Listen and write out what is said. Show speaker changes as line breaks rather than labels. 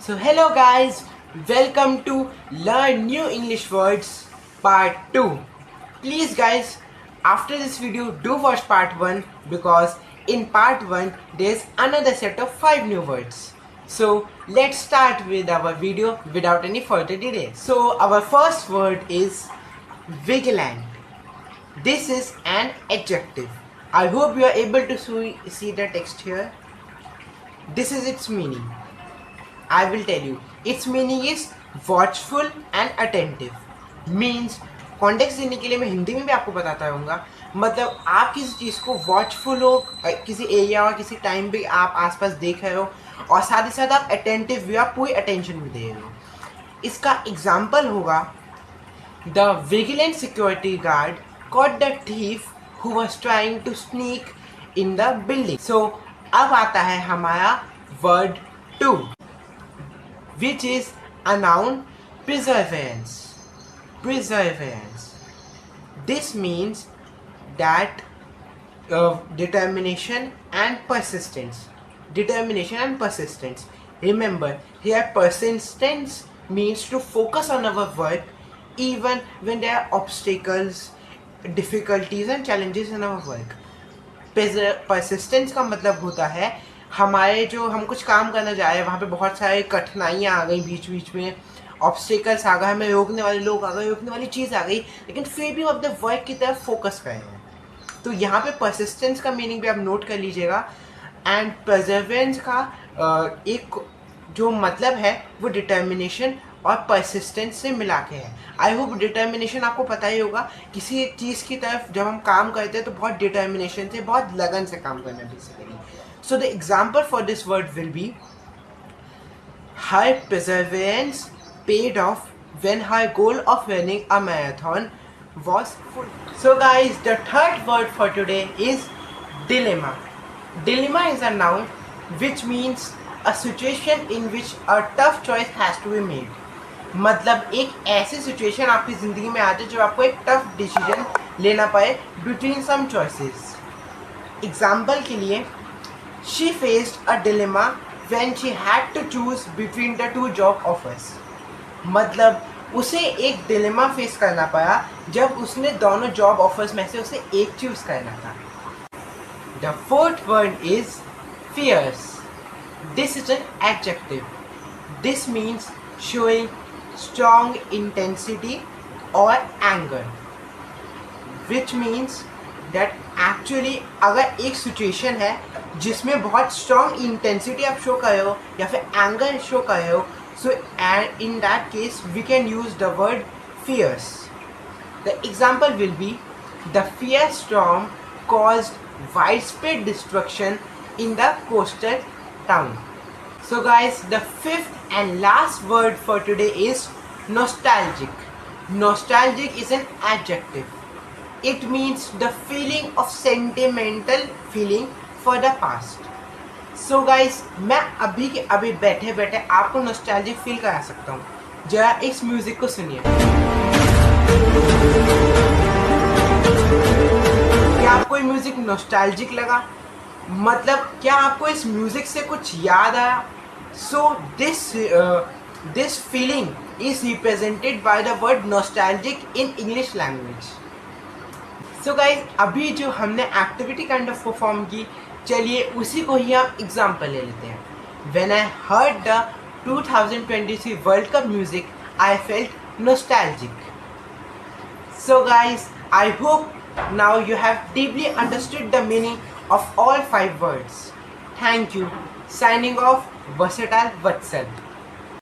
So hello guys, welcome to Learn New English Words Part 2. Please guys, after this video do watch Part 1 because in Part 1 there's another set of 5 new words. So let's start with our video without any further delay. So our first word is vigilant. This is an adjective. I hope you are able to see the text here. This is its meaning. I will tell you. Its meaning is watchful and attentive. Means context देने के लिए मैं हिंदी में भी आपको बताता रहूँगा. मतलब आप किसी चीज़ को वॉचफुल हो, किसी एरिया और किसी टाइम पे आप आसपास देख रहे हो और साथ ही साथ आप अटेंटिव भी, आप पूरी अटेंशन भी दे रहे हो. इसका एग्जाम्पल होगा the vigilant security guard caught the thief who was trying to sneak in the building. So अब आता है हमारा word 2 which is a noun, perseverance. Perseverance. This means that determination and persistence. Determination and persistence. Remember, here persistence means to focus on our work even when there are obstacles, difficulties and challenges in our work. Persistence का मतलब होता है हमारे जो हम कुछ काम करना चाह रहे हैं वहाँ पे बहुत सारी कठिनाइयाँ आ गई, बीच बीच में ऑब्स्टिकल्स आ गए, हमें रोकने वाले लोग आ गए, रोकने वाली चीज़ आ गई, लेकिन फिर भी हम अपने वर्क की तरफ फोकस कर रहे हैं. तो यहाँ पे परसिस्टेंस का मीनिंग भी आप नोट कर लीजिएगा. एंड परसेवरेंस का एक जो मतलब है वो डिटर्मिनेशन और परसिस्टेंस से मिला के है. आई होप डिटर्मिनेशन आपको पता ही होगा. किसी एक चीज़ की तरफ जब हम काम करते हैं तो बहुत डिटर्मिनेशन से, बहुत लगन से काम करना basically. So the example for this word will be her perseverance paid off when her goal of running a marathon was full. So guys, the third word for today is dilemma. Dilemma is a noun which means a situation in which a tough choice has to be made. मतलब एक ऐसी situation आपकी ज़िंदगी में आ जाए जब आपको एक टफ डिसीजन लेना पड़े between some choices. एग्जाम्पल के लिए she faced a dilemma when she had to choose between the two job offers. मतलब उसे एक डिलेमा फेस करना पड़ा जब उसने दोनों जॉब ऑफर्स में से उसे एक चूज करना था. The fourth word is fierce. This is an adjective. This means showing strong intensity or anger, which means that actually अगर एक सिचुएशन है जिसमें बहुत स्ट्रॉन्ग इंटेंसिटी आप शो कर रहे हो या फिर एंगर शो कर रहे हो, so in that case we can use the word fierce. The example will be the fierce storm caused widespread destruction in the coastal town. So guys, the fifth and last word for today is nostalgic. Nostalgic is an adjective. It means the feeling of sentimental feeling for the past. So guys, मैं अभी के अभी बैठे बैठे आपको nostalgic feel करा सकता हूँ. जरा इस म्यूजिक को सुनिए. क्या आपको ये म्यूजिक नॉस्टैल्जिक लगा? मतलब क्या आपको इस म्यूजिक से कुछ याद आया? So this feeling is represented by the word nostalgic in English language. So guys, अभी जो हमने एक्टिविटी काइंड ऑफ परफॉर्म की, चलिए उसी को ही हम एग्जाम्पल ले लेते हैं. When I heard the 2023 world cup music I felt nostalgic. So guys, I hope now you have deeply understood the meaning of all 5 words. Thank you. Signing off, versatile Vatsal.